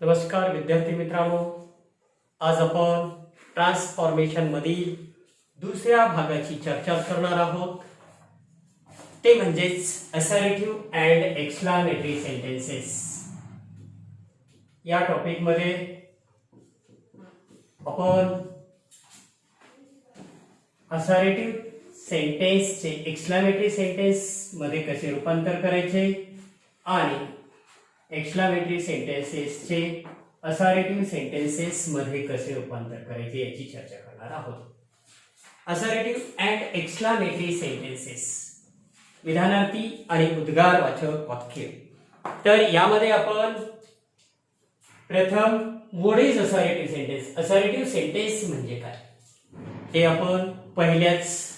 नमस्कार विद्यार्थी मित्रांनो, आज आपण ट्रान्सफॉर्मेशन मधील दुसऱ्या भागाची चर्चा करणार आहोत. ते म्हणजेच असर्टिव्ह अँड एक्सक्लामेटरी सेंटेन्सेस. या टॉपिक मध्ये आपण असर्टिव्ह सेंटेन्सचे एक्सक्लामेटरी सेंटेन्स मध्ये कसे रूपांतर करायचे आणि एक्सक्लामेटरी सेंटेन्सेसचे असर्टिव्ह सेंटेन्सेस मध्ये कसे रूपांतर करायचे याची चर्चा करणार आहोत. असर्टिव्ह अँड एक्सक्लामेटरी सेंटेन्सेस, विधानार्थी आणि उद्गारवाचक वाक्य. तर यामध्ये आपण प्रथम what is assertive sentence, assertive sentence म्हणजे काय ते आपण पहिल्याच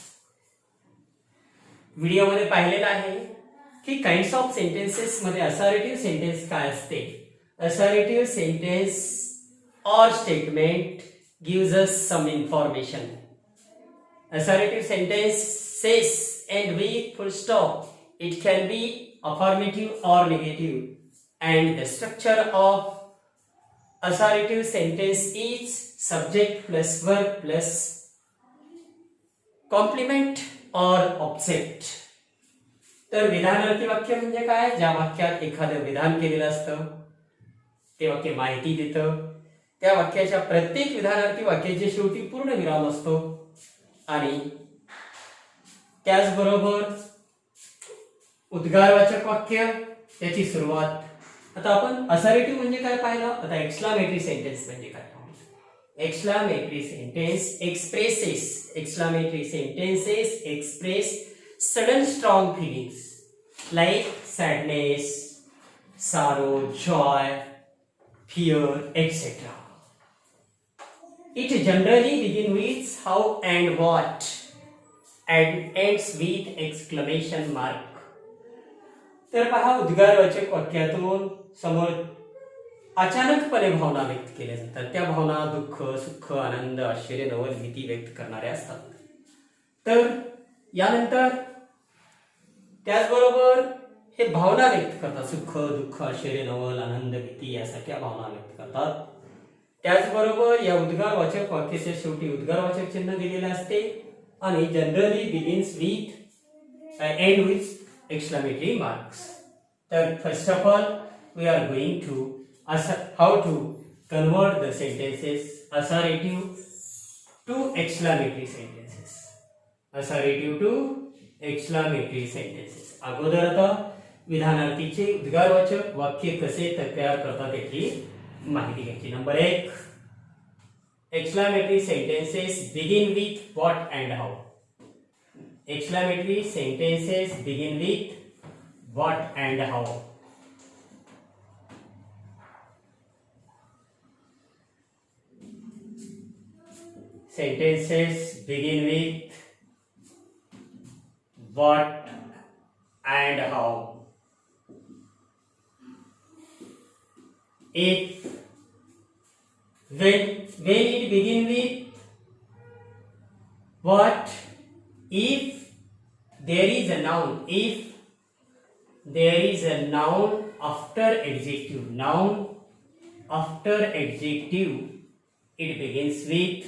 व्हिडिओमध्ये पाहिलेलं आहे की काइंड्स ऑफ सेंटेन्सेस मध्ये असर्टिव्ह सेंटेन्स काय असते. असर्टिव्ह सेंटेन्स और statement gives us some information. Assertive sentence says and with full stop. It can be affirmative or negative, and the structure of assertive sentence is subject plus verb plus complement or object. तर विधानार्थी वाक्य म्हणजे काय, ज्या वाक्यात एखादं विधान केलेलं असतं ते वाक्य माहिती देतं. त्या वाक्याच्या प्रत्येक विधानार्थी वाक्याच्या शेवटी पूर्ण विराम असतो आणि त्याचबरोबर उद्गारवाचक वाक्य त्याची सुरुवात. आता आपण असर्टिव्ह म्हणजे काय पाहिलं, आता एक्सक्लामेटरी सेंटेन्स म्हणजे काय. Exclamatory sentence express sudden strong feelings like sadness, sorrow, joy, fear, etc. It generally begins with how and what and ends with exclamation mark. तर पहा, उद्गारवाचक वाक्यातून समोर अचानकपणे भावना व्यक्त केल्या जातात. त्या भावना दुःख, सुख, आनंद, आश्चर्य, नवल, भीती व्यक्त करणाऱ्या असतात. तर यानंतर त्याचबरोबर हे भावना व्यक्त करतात, सुख, दुःख, आश्चर्य, नवल, आनंद, भीती यासारख्या भावना व्यक्त करतात. त्याचबरोबर या उद्गारवाचक वाक्याच्या शेवटी उद्गारवाचक चिन्ह दिलेले असते आणि generally begins with and with exclamatory marks. तर first of all we are going to how to convert the sentences assertive to exclamatory sentences. Assertive to exclamatory sentences. अगोदर आता विधानार्थीचे उद्गारवाचक वाक्य कसे तयार करतात याची माहिती घ्यायची. Number 1, exclamatory sentences begin with what and how. Exclamatory sentences begin with what and how. Sentences begin with what and how. If when it begin with what, if there is a noun, if there is a noun after adjective, noun after adjective, it begins with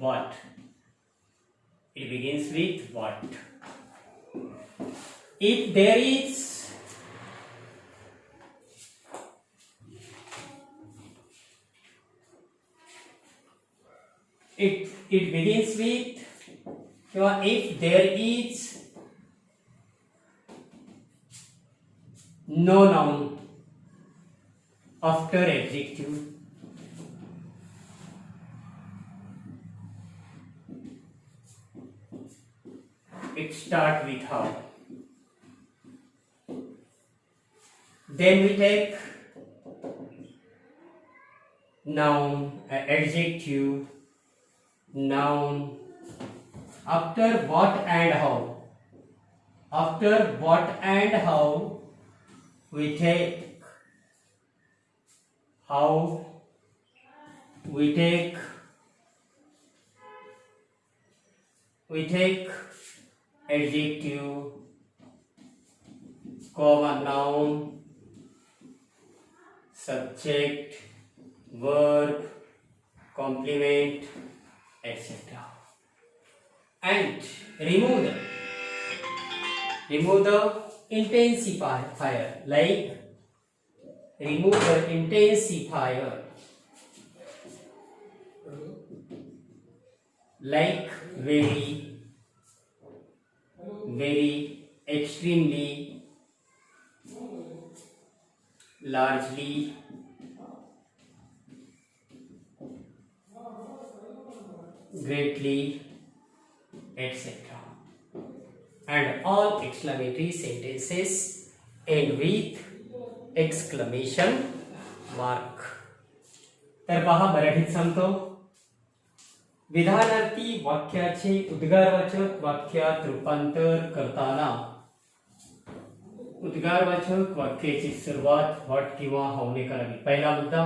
what. It begins with what. If there is it begins with, if there is no noun after adjective, it start with how. Then we take noun, adjective, noun. After what and how. After what and how we take how, we take adjective, comma noun, subject, verb, complement, etc. And remove the intensifier, like remove the intensifier, like very, very, extremely, largely, greatly, etc. And all exclamatory sentences end with exclamation mark. तर पहा मराठीत सांगतो. विधानार्थी वाक्याचे उद्गारवाचक वाक्यात रूपांतर करताना उद्गारवाचक वाक्याची सुरुवात व्हॉट किंवा हाऊने करावी. पहिला मुद्दा,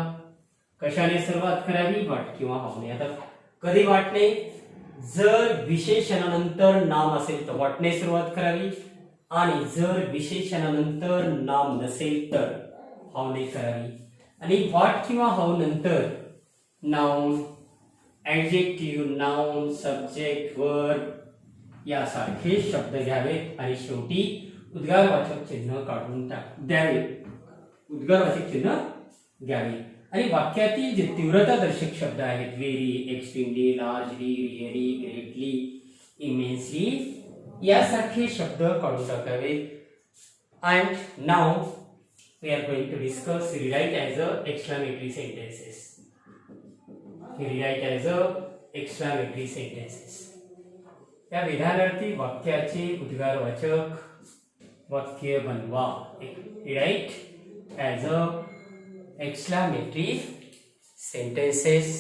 कशाने सुरुवात करावी? व्हॉट किंवा हाऊने. आता कधी व्हॉटने? जर विशेषणानंतर नाम असेल तर व्हॉटने सुरुवात करावी, आणि जर विशेषणानंतर नाम नसेल तर हाऊने करावी. आणि व्हॉट किंवा हाऊ नंतर noun, adjective, noun, subject, verb यासारखे शब्द घ्यावेत आणि शेवटी उद्गारवाचक चिन्ह काढून द्यावे. उद्गारवाचक चिन्ह घ्यावे. आणि वाक्यातील जे तीव्रतादर्शक शब्द आहेत, very, extremely, largely, really, greatly, immensely यासारखे शब्द काढून टाकावेत. And now we are going to discuss rewrite as a exclamatory sentences. Rewrite as a exclamatory sentences. या विधानार्थी वाक्याचे उद्गारवाचक वाक्य बनवा. Rewrite as a exclamatory sentences.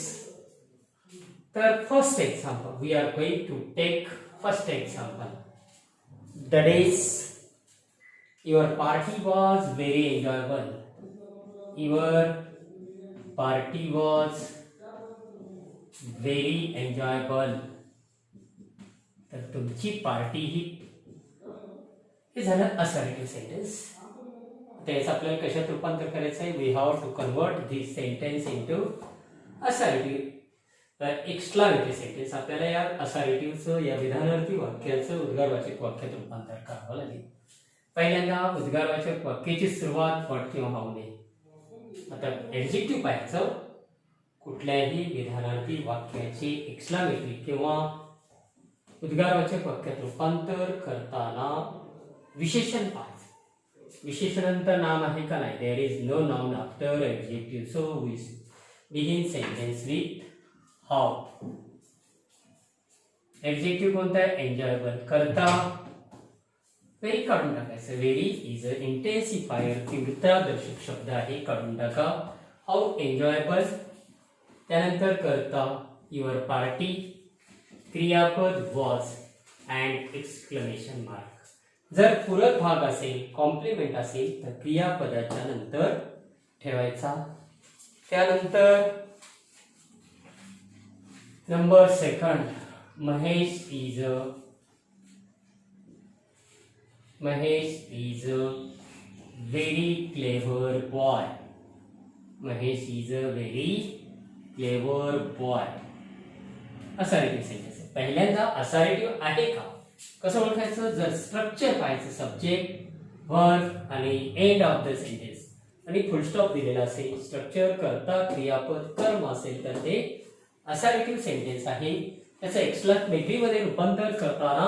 The first example, we are going to take first example. That is, your party was very enjoyable. Your party was very enjoyable. तर तुमची party ही, हे झालं असर्टिव्ह सेंटेन्स. त्याचं आपल्याला कशात रूपांतर करायचं आहे? We have to convert this sentence into assertive exclamatory sentence. आपल्याला या असर्टिव्हचं, या विधानार्थी वाक्याचं उद्गारवाचक वाक्यात रूपांतर करावं लागेल. पहिल्यांदा उद्गारवाचक वाक्याची सुरुवात व्हॉट किंवा हाऊने. आता ऍडजेक्टिव्ह पाहायचं. कुठल्याही विधानार्थी वाक्याचे एक्सक्लामेटरी किंवा उद्गारवाचक वाक्यात रूपांतर करताना विशेषण पाहायचं. विशेषणानंतर नाम आहे का नाही? There is no noun after adjective, so we begin sentence with how. Adjective कोणता आहे? एन्जॉयबल. करता व्हेरी काढून टाकायचं. व्हेरी इज अ इंटेन्सिफायर, तीव्रतादर्शक शब्द आहे, काढून टाका. How enjoyable. त्यानंतर करता युअर पार्टी, क्रियापद वॉज अँड एक्सक्लेमेशन मार्क. जर पूरक भाग असेल, कॉम्प्लिमेंट असेल तर क्रियापदाच्या नंतर ठेवायचा. त्यानंतर number second, Mahesh is a very clever boy. Mahesh is a very clever boy. Assertive sentence. पहिल्यांदा असर्टिव्ह आहे का कसं ओळखायचं? जर स्ट्रक्चर पाहायचं, सब्जेक्ट, वर्ब आणि एंड ऑफ द सेंटेन्स आणि फुल स्टॉप दिलेला असेल, स्ट्रक्चर, कर्ता, क्रियापद, कर्म असेल तर ते असर्टिव्ह सेंटेन्स आहे. त्याचं एक्सक्लामेटरी मध्ये रूपांतर करताना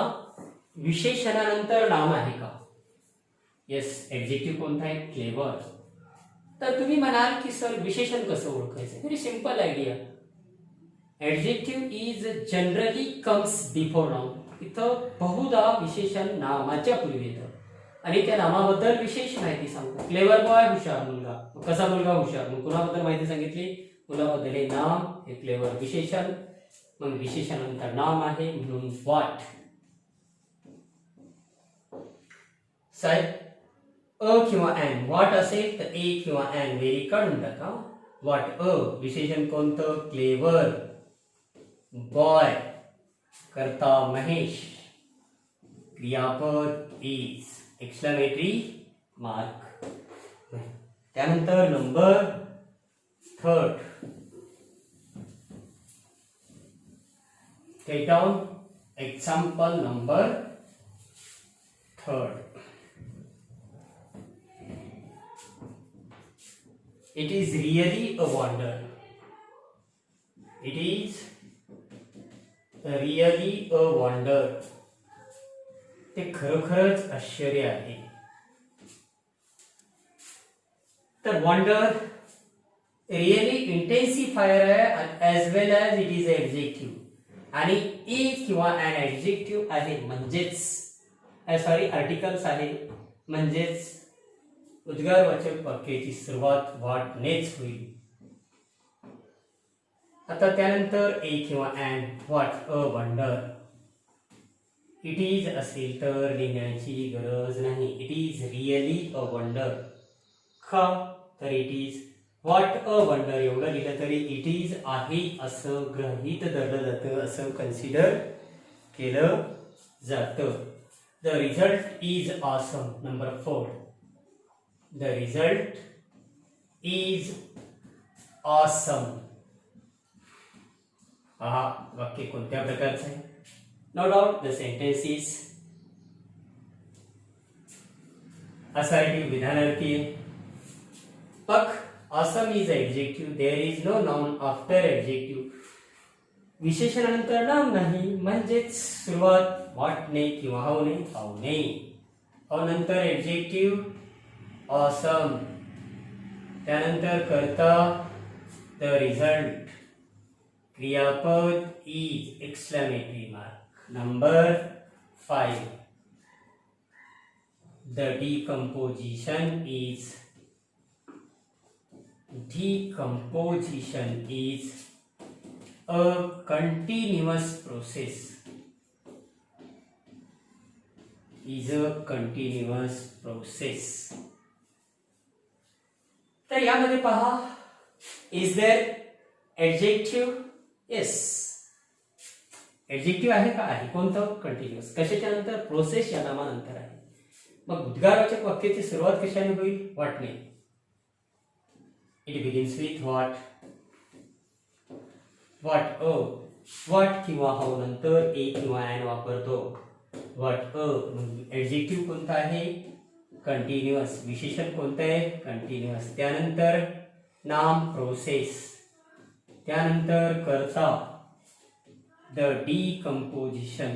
विशेषणानंतर नाम आहे का? येस. ऍडजेक्टिव्ह कोणता आहे? क्लेवर. तर तुम्ही म्हणाल की सर विशेषण कसं ओळखायचं? Very simple idea. Adjective is generally comes before noun. इथं बहुधा विशेषण नामाच्या पूर्वी येतं आणि त्या नामाबद्दल विशेष माहिती सांगतो. क्लेवर बॉय, हुशार मुलगा. कसा मुलगा? हुशार. मग कुणाबद्दल माहिती सांगितली? मुलाबद्दल. हे नाम, हे क्लेवर विशेषण. मग विशेषणानंतर नाम आहे म्हणून व्हॉट. साहेब अ किंवा अँड. व्हॉट असेल तर ए किंवा अँड, व्हेरी काढून टाका. What a. विशेषण कोणतं? क्लेवर. बॉय करता महेश, क्रियापद इज, एक्सक्लेमेटरी मार्क. त्यानंतर number 3. Take down example number 3. It is really a wonder. It is really a wonder. ते खरोखरच आश्चर्य आहे. तर वंडर रिअली इंटेन्सिफायर आहे as well as it is adjective. आणि ए किंवा ॲन ॲडजेक्टिव्ह आहे म्हणजेच सॉरी आर्टिकल्स आहे म्हणजेच उद्गारवाचक वाक्याची सुरुवात व्हॉटनेच होईल. आता त्यानंतर ए किंवा an what a wonder. It is असेल तर लिहिण्याची गरज नाही. It is really a wonder. का तर it is what a wonder एवढं लिहिलं तरी इट इज आहे असं गृहीत धरलं जातं, असं कन्सिडर केलं जातं. The result is awesome. Number 4. The result is awesome. पहा वाक्य कोणत्या प्रकारचं आहे. No doubt the sentence is assertive विधानार्थी आहे. पक awesome is adjective. There is no noun after adjective. विशेषणानंतर नाम नाही म्हणजेच सुरुवात व्हॉटने किंवा हाऊने. हाऊ नंतर एडजेक्टिव्ह ऑसम. त्यानंतर कर्ता द रिझल्ट. क्रियापद is exclamatory mark. Number 5. The decomposition is a continuous process. तर यामध्ये पहा इज देअर एडजेक्टिव्ह. येस एडजेक्टिव्ह आहे का आहे. कोणतं कंटिन्युअस. कशाच्या नंतर प्रोसेस या नामानंतर आहे. मग उद्गारवाचक वाक्याची सुरुवात कशाने होईल व्हॉटने. It begins with what. What किंवा हाऊ नंतर ए किंवा ॲन वापरतो. व्हॉट एडजेक्टिव्ह कोणता आहे कंटिन्युअस. विशेषण कोणतं आहे कंटिन्युअस. त्यानंतर नाम प्रोसेस. त्यानंतर कर्ता द डिकम्पोजिशन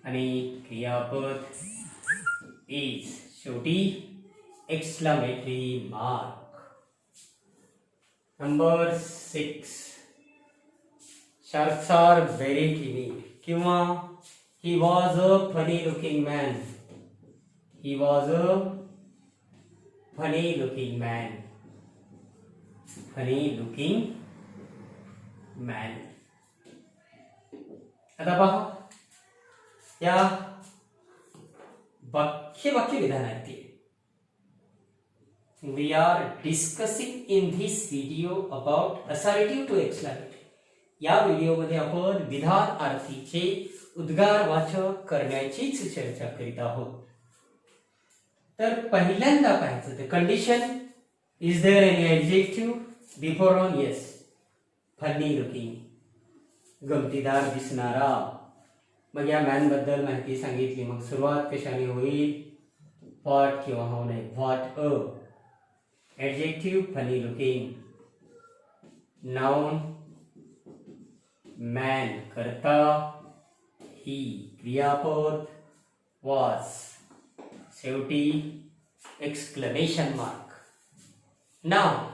आणि क्रियापद इज शेवटी exclamatory mark. Number 6. Sharks are very timid किंवा he was a funny looking man. He was a funny looking man. Funny looking man. आता पहा या वाक्य विधानार्थी we are discussing in this video about assertive to exclamative. या व्हिडिओमध्ये आपण विधानार्थीचे उद्गारवाचक करण्याचीच चर्चा करीत आहोत. तर पहिल्यांदा पाहायचं ते condition. Is there any adjective before on. Yes funny looking गमतीदार दिसणारा. मग या मॅन बद्दल माहिती सांगितली. मग सुरुवात कशाने होईल व्हॉट किंवा हाऊ नाही. What a adjective funny looking. Noun man. कर्ता ही. क्रियापद वॉज. शेवटी exclamation mark. Now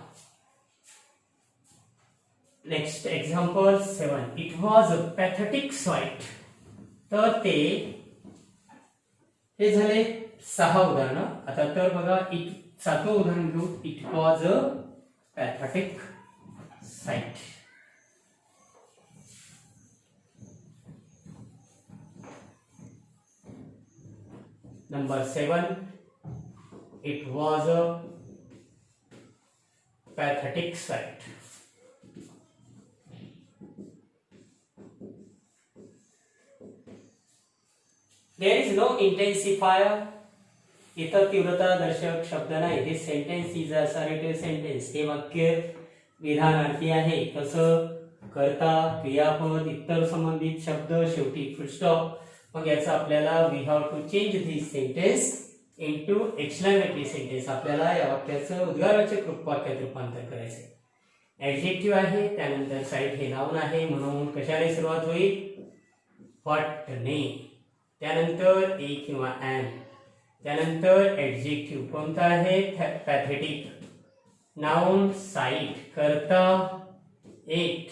next example 7. It was a pathetic sight. तर ते हे झाले 6 उदाहरण. आता तर बघा 7वं उदाहरण घेऊ. It was a pathetic site. Number 7. It was a pathetic site. There is no intensifier इथं तीव्रता दर्शक शब्द नाही, हे सेंटेन्स इज असर्टिव्ह सेंटेन्स. हे वाक्य विधानार्थी आहे. कसं? कर्ता, क्रियापद, इतर संबंधित शब्द, शेवटी फुल स्टॉप. मग याचं आपल्याला we have to change this sentence into exclamatory sentence. आपल्याला या वाक्याचं उद्गारवाचक वाक्यात रूपांतर करायचंय. ऍडजेक्टिव्ह आहे, त्यानंतर साईट हे नाउन आहे, म्हणून कशाने सुरुवात होईल? व्हॉटने. त्यानंतर ए किंवा ॲन. त्यानंतर ऍडजेक्टिव्ह कोणता आहे? पॅथेटिक. नाउन साईट, कर्ता एट,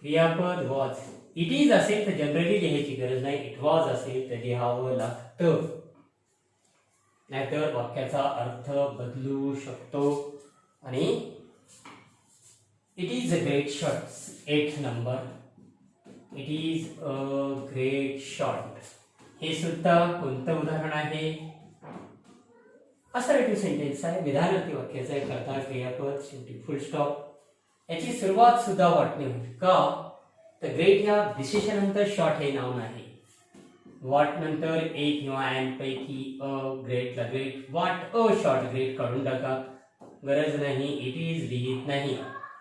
क्रियापद वॉज. इट इज असेल तर जनरली लिहायची गरज नाही, इट वॉज असेल तर लिहावं लागतं, नाहीतर वाक्याचा अर्थ बदलू शकतो. आणि it is a great shot, 8 number. It is a great shot. हे सुद्धा कोणतं उदाहरण आहे? असर्टिव्ह सेंटेन्स आहे, विधानार्थी वाक्याचं आहे. कर्ता, क्रियापद, शेवटी फुल स्टॉप. याची सुरुवात सुद्धा व्हॉटने होईल. का? तर ग्रेट या विशेषणानंतर शॉर्ट हे नाउन आहे. व्हॉट नंतर ए किंवा ॲन पैकी अ, ग्रेटला great, what a short, great काढून टाका, गरज नाही. इट इज लिहित नाही.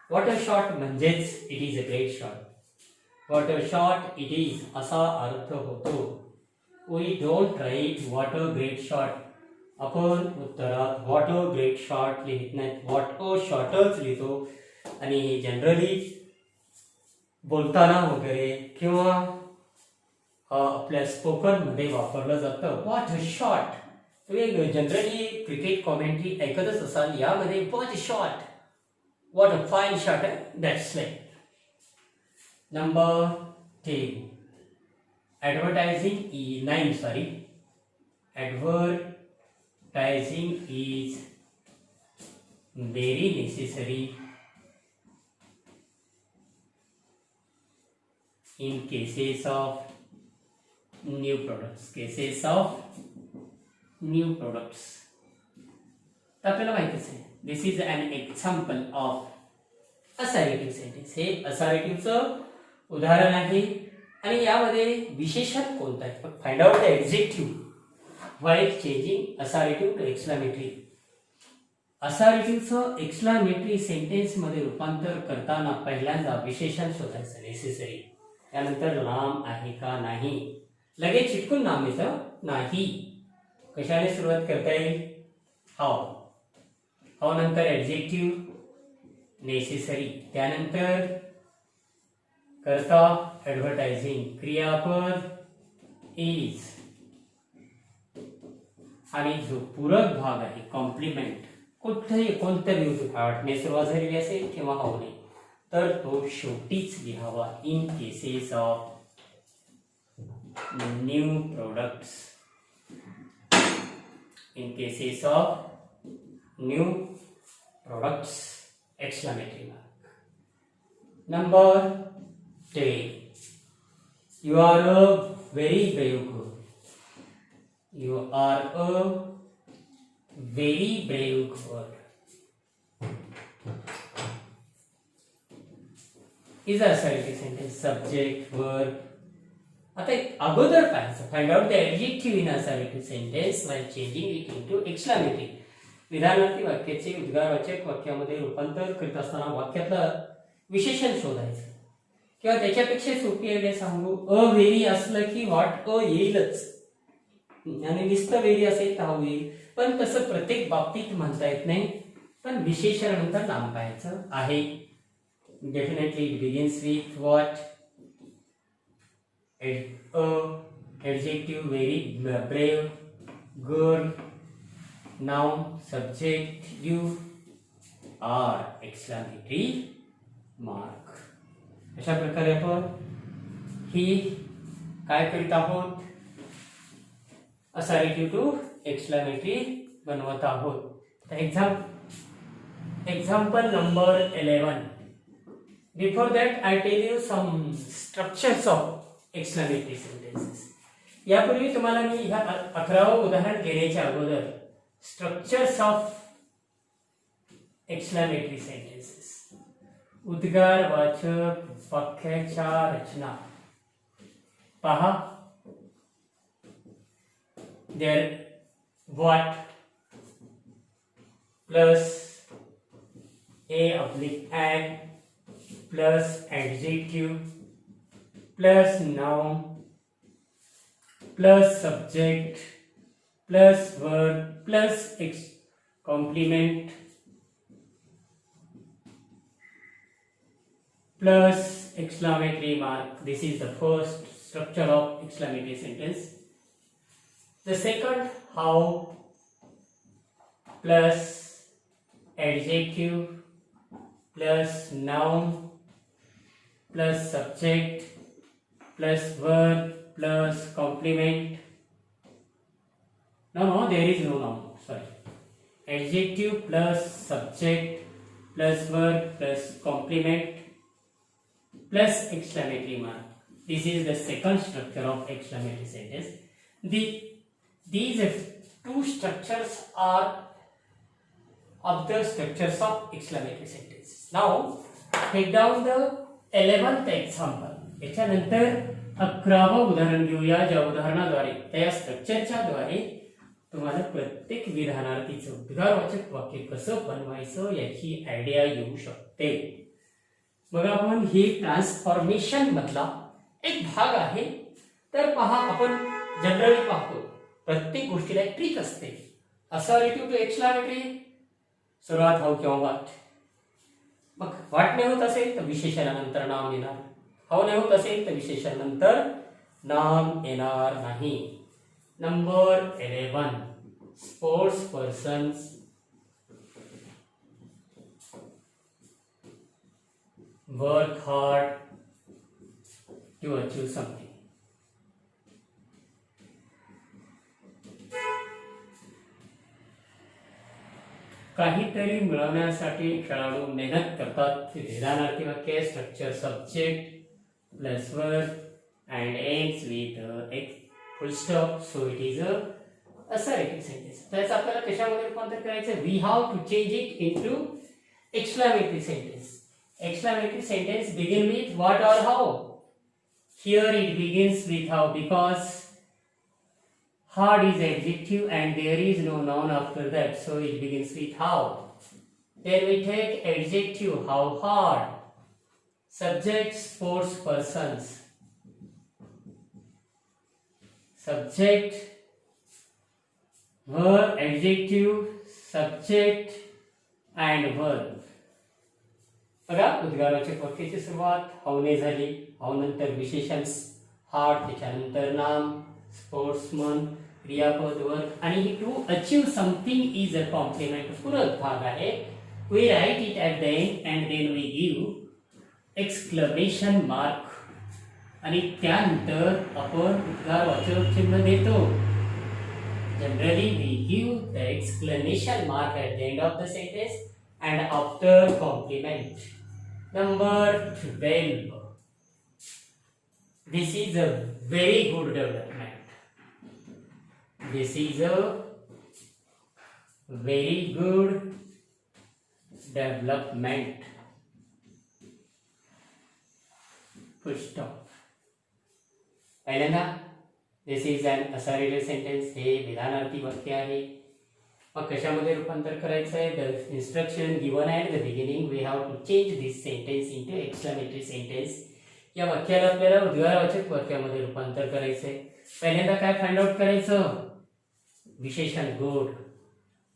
व्हॉट अ शॉर्ट म्हणजेच it is a great short. What a short it is असा अर्थ होतो. We don't write what a great shot. आपण उत्तरात व्हॉट अ ग्रेट शॉट लिहित नाहीत, व्हॉट अ शॉर्टच लिहितो. आणि हे जनरली बोलताना वगैरे किंवा आपल्या स्पोकन मध्ये वापरलं जातं. What a shot. तुम्ही जनरली क्रिकेट कॉमेंट्री ऐकतच असाल, यामध्ये what a shot, what a fine shot, that's like. Number 10. Advertising is 9, sorry. Advertising is very necessary in cases of new products. Cases of new products. तर आपल्याला माहितीच आहे, this is an example of assertive sentence. हे असर्टिव्हचं उदाहरण आहे. आणि यामध्ये विशेषण कोणतं आहे? Find out the adjective while changing assertive to exclamatory. असर्टिव्हचं एक्सक्लेमेटरी सेंटेन्स मध्ये रूपांतर करताना पहिल्यांदा विशेषण शोधायचं नेसेसरी. त्यानंतर लांब आहे का नाही. लगेच चिटकून नाम येतं नाही. कशाने सुरुवात करता येईल? हाव. हाव नंतर ऍडजेक्टिव्ह नेसेसरी. त्यानंतर कर्ता ऍडव्हर्टायझिंग, क्रियापद इज, आणि जो पूरक भाग आहे कॉम्प्लिमेंट. कुठेही कोणत्याही हार्टने सुरुवात झालेली असेल किंवा हावने, तर तो शेवटीच लिहावा. In cases of new products. In cases of new products, exclamatory mark. Number 10. You are a very brave girl. You are a very brave girl. Is a assertive sentence. Subject, verb. आता अगोदर पाहायचं, find out the adjective in assertive sentence while changing it into exclamatory. विधानार्थी वाक्याचे उद्गारवाचक वाक्यामध्ये रूपांतर करत असताना वाक्यातलं विशेषण शोधायचं. किंवा त्याच्यापेक्षा सोपी आयडिया सांगू, अ व्हेरी असलं की व्हॉट अ येईलच, आणि नुसतं व्हेरी असेल तर हा येईल. पण तसं प्रत्येक बाबतीत म्हणता येत नाही. पण विशेषणानंतर लांब पाहायचं आहे. Definitely it begins with what, adjective very brave, girl, noun, subject, you, are, exclamatory mark. अशा प्रकारे आपण ही काय करीत आहोत? असर्टिव्ह टू एक्सक्लेमेटरी बनवत आहोत. तर example number 11. Before that I tell you some structures of exclamatory sentences. यापूर्वी तुम्हाला मी ह्या 11वं उदाहरण देण्याच्या अगोदर स्ट्रक्चर्स ऑफ एक्सक्लेमेटरी सेंटेन्सेस, उद्गारवाचक वाक्याच्या रचना पहा. There what plus a oblique an plus adjective plus noun plus subject plus verb plus complement plus exclamatory mark. This is the first structure of exclamatory sentence. The second, how plus adjective plus noun plus subject plus verb plus complement. No, there is no noun. Sorry. Adjective plus subject plus verb plus complement plus exclamatory mark. This is the second structure of exclamatory sentence. These two structures are of the structures of exclamatory sentences. Now, take down the 11th example. याच्यानंतर 11व उदाहरण घेऊया, ज्या उदाहरणाद्वारे त्या स्ट्रक्चरच्या द्वारे तुम्हाला प्रत्येक विधानार्थीचं उद्गारवाचक वाक्य कसं बनवायचं याची आयडिया येऊ शकते. मग आपण हे ट्रान्सफॉर्मेशन मधला एक भाग आहे. तर पहा, आपण जनरली पाहतो प्रत्येक गोष्टीला एक ट्रिक असते. असॉर्टिव्ह टू एक्सक्लामेटरी सुरुवात हाऊ किंवा वाट. मग वाट नाही होत असेल तर विशेषणानंतर नाम येणार. हाऊ नाही होत असेल तर विशेषणानंतर नाम येणार नाही. Number 11, sports persons work hard to achieve something. काहीतरी मिळवण्यासाठी खेळाडू मेहनत करतात. विधानार्थी वाक्य structure subject plus verb and ends with एक full stop. So it is a assertive sentence. त्याचं आपल्याला कशामध्ये रूपांतर करायचं? We have to change it into exclamatory sentence. Exclamatory sentence begin with what or how. Here it begins with how because hard is adjective and there is no noun after that, so it begins with how. Then we take adjective how hard. Subject sports persons. Subject verb adjective subject and verb. बघा, उद्गारवाचक वाक्याची सुरुवात हाऊने झाली. How नंतर विशेषण heart, त्याच्यानंतर नाम sportsman, क्रियापद verb आणि to achieve something is a complement. पूरक भाग आहे. We write it at the end and then we give exclamation mark आणि त्यानंतर आपण उद्गारवाचक चिन्ह देतो. Generally we give the exclamation mark at the end of the sentence and after complement. Number 12. This is a very good development. This is a very good development. Full stop. पहिल्यांदा this is an assertive sentence. हे विधानार्थी वाक्य आहे. मग कशामध्ये रूपांतर करायचं आहे? The instruction given at the beginning we have to change this sentence into exclamatory sentence. या वाक्याला आपल्याला उद्गारवाचक वाक्यामध्ये रूपांतर करायचं आहे. पहिल्यांदा काय फाइंड आउट करायचं? विशेषण गुड.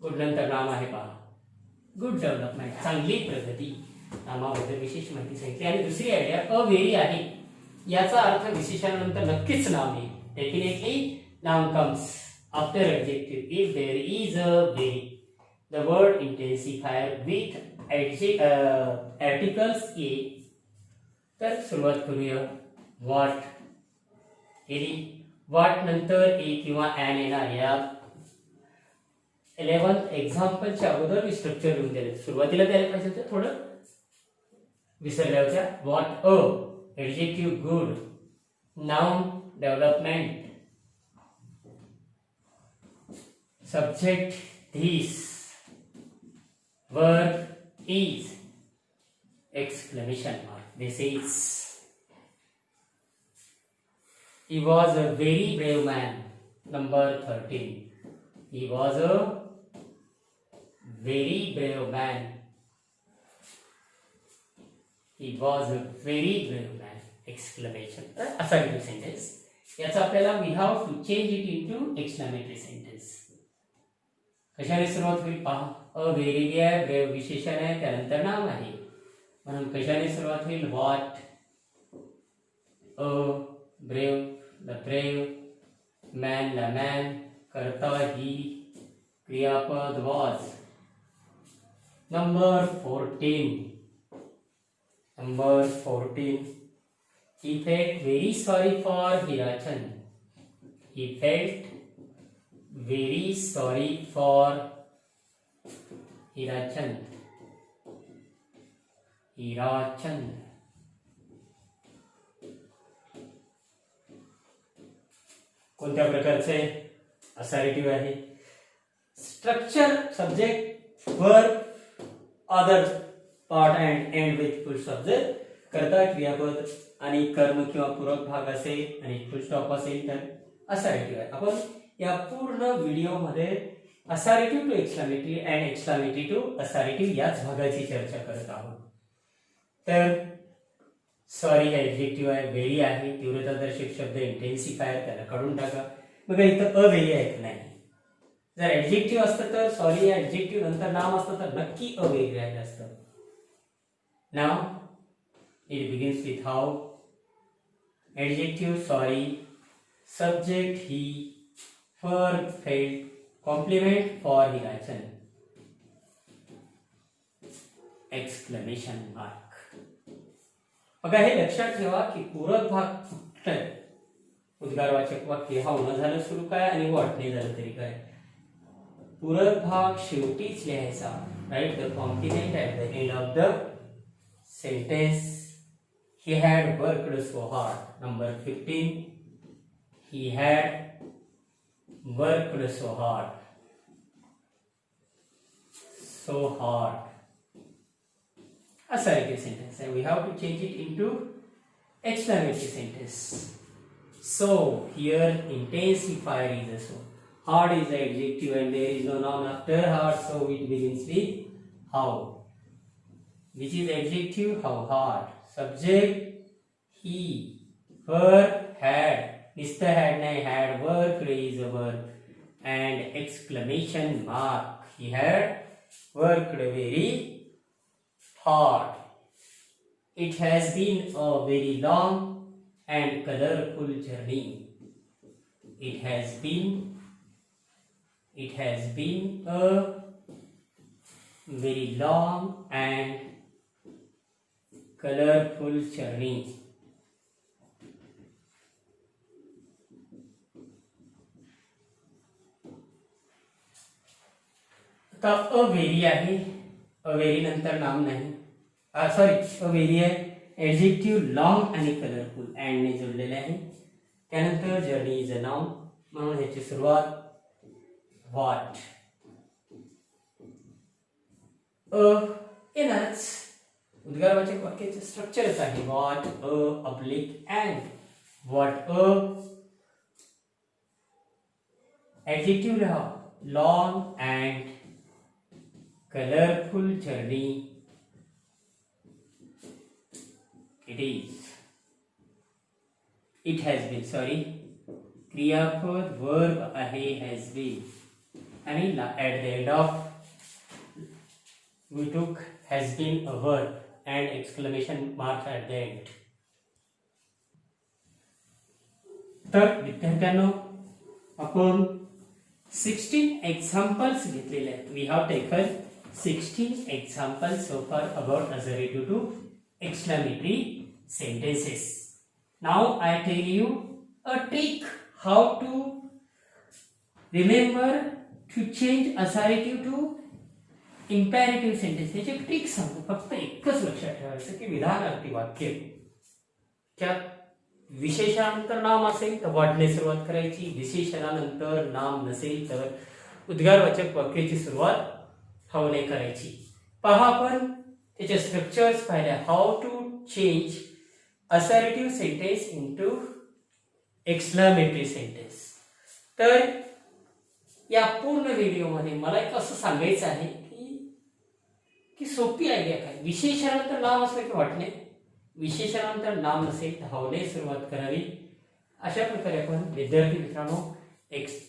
गुड नंतर नाम आहे पहा, गुड डेव्हलपमेंट, चांगली प्रगती. नामाबद्दल विशेष माहिती सांगितली. आणि दुसरी आयडिया अ व्हेरी आहे. याचा अर्थ विशेषणानंतर नक्कीच नाम येईल. Definitely noun comes after adjective if there is a very. The word intensifier with articles a. तर सुरुवात करूया. what केली. what नंतर a किंवा an येणार. या 11th एक्झाम्पलच्या अगोदर मी स्ट्रक्चर लिहून दिले. सुरुवातीला द्यायला पाहिजे होतं, थोडं विसरल्या होत्या. what a adjective good, noun development, subject this, verb is, exclamation mark. This is. He was a very brave man. Number 13. He was a very brave man. He was a very brave man. Exclamation. Assertive sentence. याचा आपल्याला we have to change it into exclamatory sentence. कशाने सुरुवात होईल पहा. A very आहे, brave विशेषण आहे, त्यानंतर नाम आहे. म्हणून कशाने सुरुवात होईल. What, a brave, the brave, man, the man, कर्ता ही, क्रियापद was. Number 14. Number 14. He felt very sorry for Hirachand. He felt very sorry for Hirachand. Hirachand. कोणत्या प्रकारचे असर्टिव्ह आहे. Structure, subject, verb, other part and end with full stop. जर कर्ता, क्रियापद आणि कर्म किंवा पूरक भाग असेल आणि फुल स्टॉप असेल तर असर्टिव्ह आहे. आपण या पूर्ण व्हिडिओमध्ये assertive to exclamatory and exclamatory to assertive याच भागाची चर्चा करत आहोत. तर सॉरी हे ऍडजेक्टिव्ह आहे, व्हेरी आहे, तीव्रतादर्शक शब्द इंटेन्सिफायर, त्याला काढून टाका. बघा इथं अव्हेरी आहे की नाही. जर ऍडजेक्टिव्ह असतं तर सॉरी या ऍडजेक्टिव्ह नंतर नाम असतं तर नक्की अव्हेरी राहिलं असतं. Now it begins with how. Adjective sorry, subject he, verb felt, complement for Hirachand. Exclamation mark. बघा हे लक्षात ठेवा की पूरक भाग कुठलं. उद्गारवाचक वाक्य हा न झालं सुरू काय आणि व्हॉट नाही झालं तरी काय. पूरक भाग शेवटीच लिहायचा. Write the complement at the end of the sentence. He had worked so hard. Number 15. He had worked so hard. So hard. Assertive sentence, and we have to change it into exclamatory sentence. So here intensifier is a so. Hard is the adjective and there is no noun after hard, so it begins with how. Which is adjective, how hard. Subject he, verb had, Mr. had nahi, had worked is a verb, and exclamation mark. He had worked very hard. It has been a very long and colorful journey. It has been a very long and colorful journey. आता अव्हेरी आहे. अव्हेरी नंतर नाम नाही. Sorry अव्हेरी आहे. Adjective long आणि colourful and ने जोडलेले आहे. त्यानंतर जर्नी इज अ नाउन म्हणून ह्याची सुरुवात व्हॉट. येणारच. उद्गारवाचक वाक्याचे स्ट्रक्चरच आहे व्हॉट, अब्लिक अँड. व्हॉट ऍडजेक्टिव्ह लिहा long and colourful journey it is. It has been, sorry, क्रियापद verb आहे has been, आणि at the end of we took has been a verb and exclamation mark at the end. तर विद्यार्थ्यांनो आपण 16 examples घेतलेले आहेत. We have taken 16 examples so far about assertive to exclamatory sentences. Now I tell you a trick how to remember to change assertive to imperative sentence. याची trick सांगतो. फक्त एकच लक्षात ठेवायचं की विधानार्थी वाक्य त्यात विशेषणानंतर नाम असेल तर व्हॉटने सुरुवात करायची. विशेषणानंतर नाम नसेल तर उद्गारवाचक वाक्याची सुरुवात हावने करायची. पहा आपण त्याचे स्ट्रक्चर्स पाहिले. How to change assertive sentence into exclamatory sentence. तर या पूर्ण व्हिडिओमध्ये मला एक असं सांगायचं आहे की सोपी आयडिया काय, विशेषणानंतर नाम असलं की वाटणे, विशेषणानंतर नाम नसेल तर हवणे सुरुवात करावी. अशा प्रकारे आपण विद्यार्थी मित्रांनो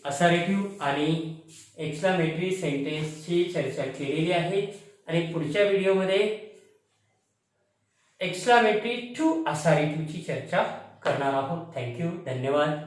असर्टिव्ह आणि एक्सक्लामेटरी सेंटेन्सची चर्चा केलेली आहे आणि पुढच्या व्हिडिओमध्ये एक्सक्लामेटरी टू असर्टिव्हची चर्चा करणार आहोत. थँक्यू, धन्यवाद.